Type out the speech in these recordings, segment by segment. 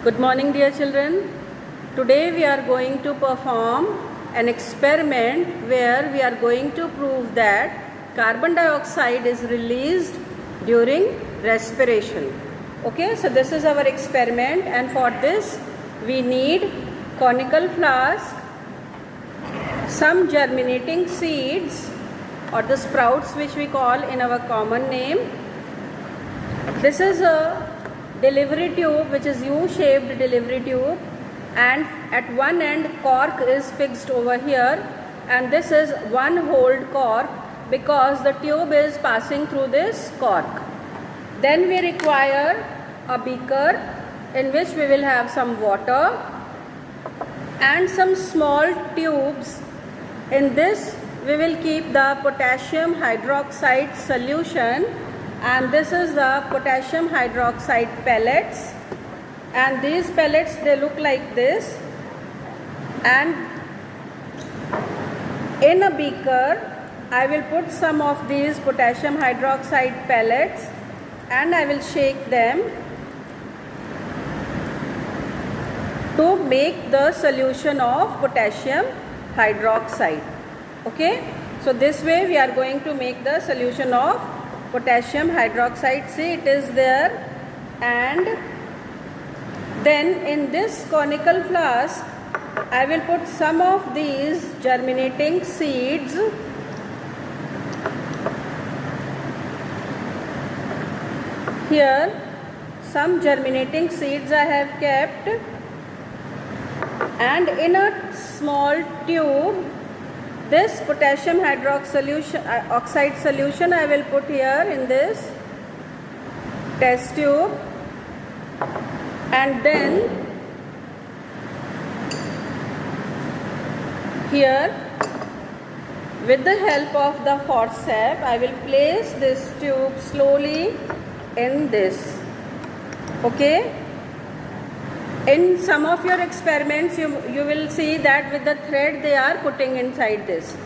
Good morning, dear children. Today we are going to perform an experiment where we are going to prove that carbon dioxide is released during respiration. Okay, so this is our experiment, and for this we need conical flask, some germinating seeds or the sprouts which we call in our common name. This is a delivery tube which is U-shaped delivery tube, and at one end cork is fixed over here, and this is one holed cork because the tube is passing through this cork. Then we require a beaker in which we will have some water and some small tubes. In this we will keep the potassium hydroxide solution, and this is the potassium hydroxide pellets, and these pellets, they look like this. And in a beaker I will put some of these potassium hydroxide pellets and I will shake them to make the solution of potassium hydroxide. Okay, so this way we are going to make the solution of potassium hydroxide. See, it is there. And then in this conical flask I will put some of these germinating seeds. Here some germinating seeds I have kept, and in a small tube this potassium hydroxide solution I will put here in this test tube, and then here with the help of the forceps I will place this tube slowly in this. Okay, in some of your experiments you will see that with the thread they are putting inside this.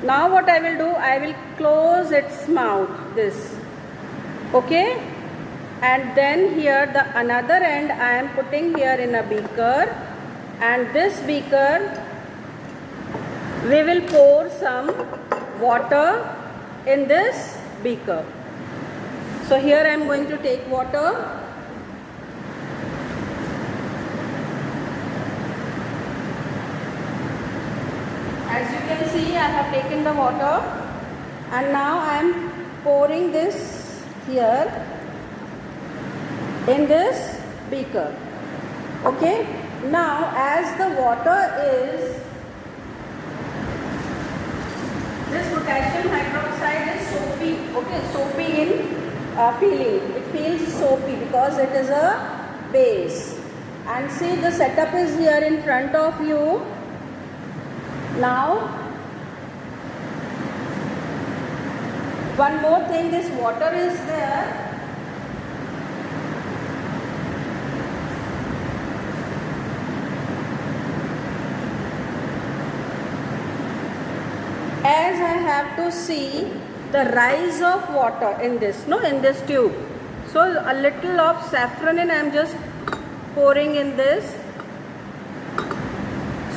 Now what I will do, I will close its mouth, this. Okay, and then here the another end I am putting here in a beaker, and this beaker we will pour some water in this beaker. So here I am going to take water. As you can see, I have taken the water, and now I am pouring this here in this beaker. Okay, now as the water is, this potassium hydroxide is soapy. Okay, soapy in feeling. It feels soapy because it is a base. And see, the setup is here in front of you. Now, one more thing, this water is there. As I have to see the rise of water in this, in this tube. So a little of saffron I am just pouring in this,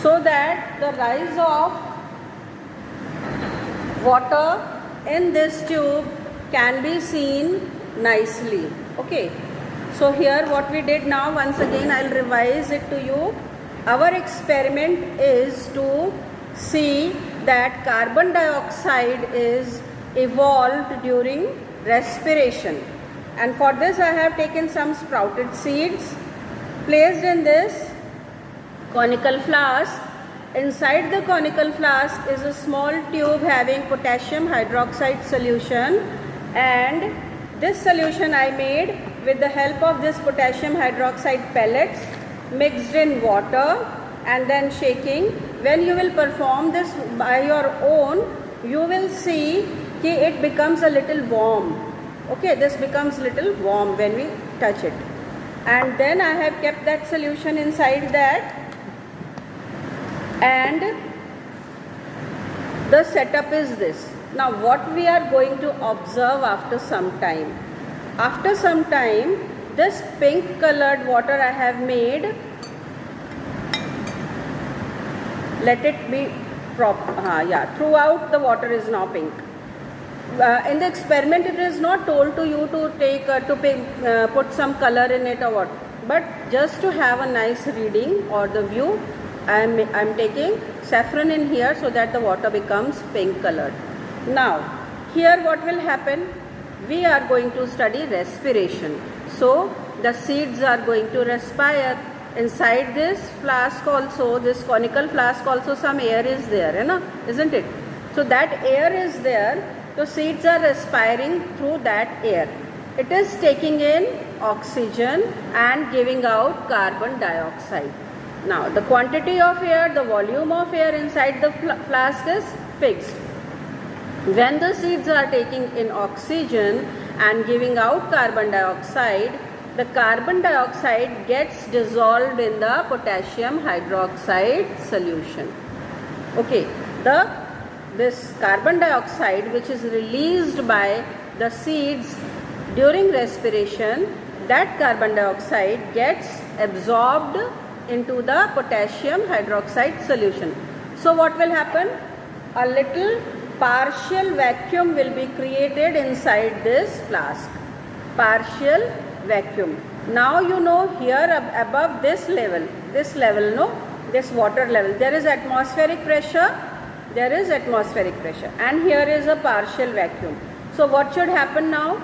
so that the rise of water in this tube can be seen nicely. Okay, so here what we did, now once again I will revise it to you. Our experiment is to see that carbon dioxide is evolved during respiration, and for this I have taken some sprouted seeds, placed in this conical flask. Inside the conical flask is a small tube having potassium hydroxide solution, and this solution I made with the help of this potassium hydroxide pellets mixed in water and then shaking. When you will perform this by your own, you will see that it becomes a little warm. Okay, this becomes little warm when we touch it, and then I have kept that solution inside that. And the setup is this. Now what we are going to observe after some time? After some time this pink colored water I have made, let it be throughout the water is now pink. In the experiment it is not told to you to take put some color in it or what, but just to have a nice reading or the view, I am taking saffron in here so that the water becomes pink colored. Now here what will happen, we are going to study respiration. So the seeds are going to respire. Inside this flask also, this conical flask also, some air is there, isn't it? So that air is there, so seeds are respiring through that air. It is taking in oxygen and giving out carbon dioxide. Now the quantity of air, the volume of air inside the flask is fixed. When the seeds are taking in oxygen and giving out carbon dioxide, the carbon dioxide gets dissolved in the potassium hydroxide solution. Okay, this carbon dioxide which is released by the seeds during respiration, that carbon dioxide gets absorbed into the potassium hydroxide solution. So what will happen? A little partial vacuum will be created inside this flask. Partial vacuum. Now you know here above this level, this water level, there is atmospheric pressure, and here is a partial vacuum. So what should happen now?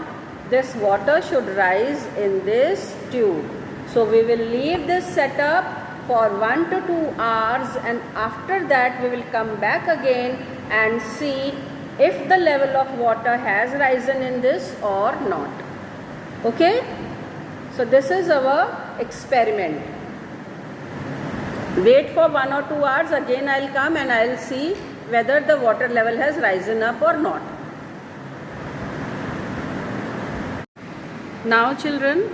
This water should rise in this tube. So we will leave this setup for 1 to 2 hours, and after that we will come back again and see if the level of water has risen in this or not. Okay? So this is our experiment. Wait for 1 or 2 hours, again I will come and I will see whether the water level has risen up or not. Now children,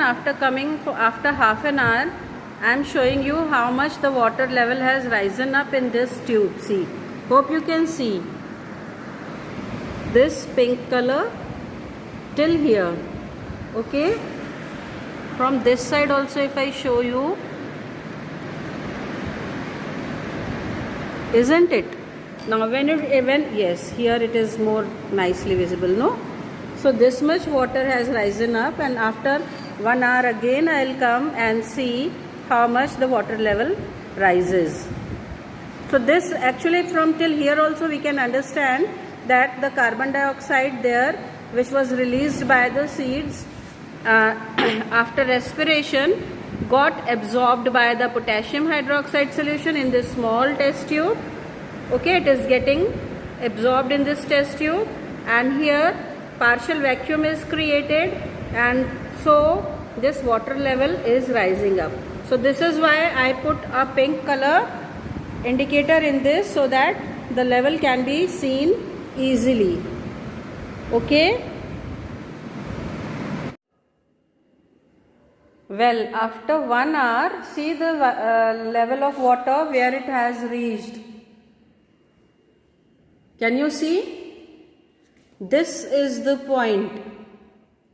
after half an hour, I am showing you how much the water level has risen up in this tube. See, hope you can see this pink color till here. Okay, from this side also if I show you, isn't it? Now yes, here it is more nicely visible, no? So this much water has risen up, and after 1 hour again I will come and see how much the water level rises. So this actually from till here also we can understand that the carbon dioxide there which was released by the seeds after respiration got absorbed by the potassium hydroxide solution in this small test tube. Okay, it is getting absorbed in this test tube, and here partial vacuum is created, and so this water level is rising up. So this is why I put a pink color indicator in this, so that the level can be seen easily. Okay. Well, after 1 hour, see the level of water where it has reached. Can you see? This is the point.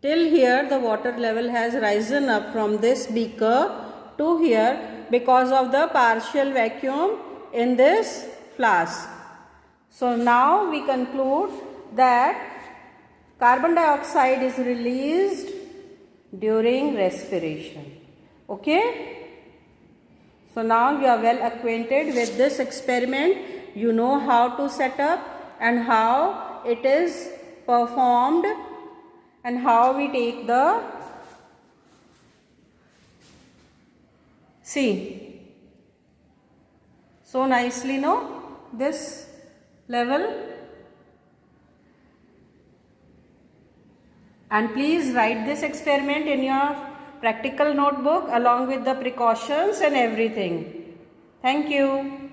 Till here the water level has risen up from this beaker to here because of the partial vacuum in this flask. So now we conclude that carbon dioxide is released during respiration. Okay? So now you are well acquainted with this experiment. You know how to set up and how it is performed and how we take the, see, so nicely, no, this level. And please write this experiment in your practical notebook along with the precautions and everything. Thank you.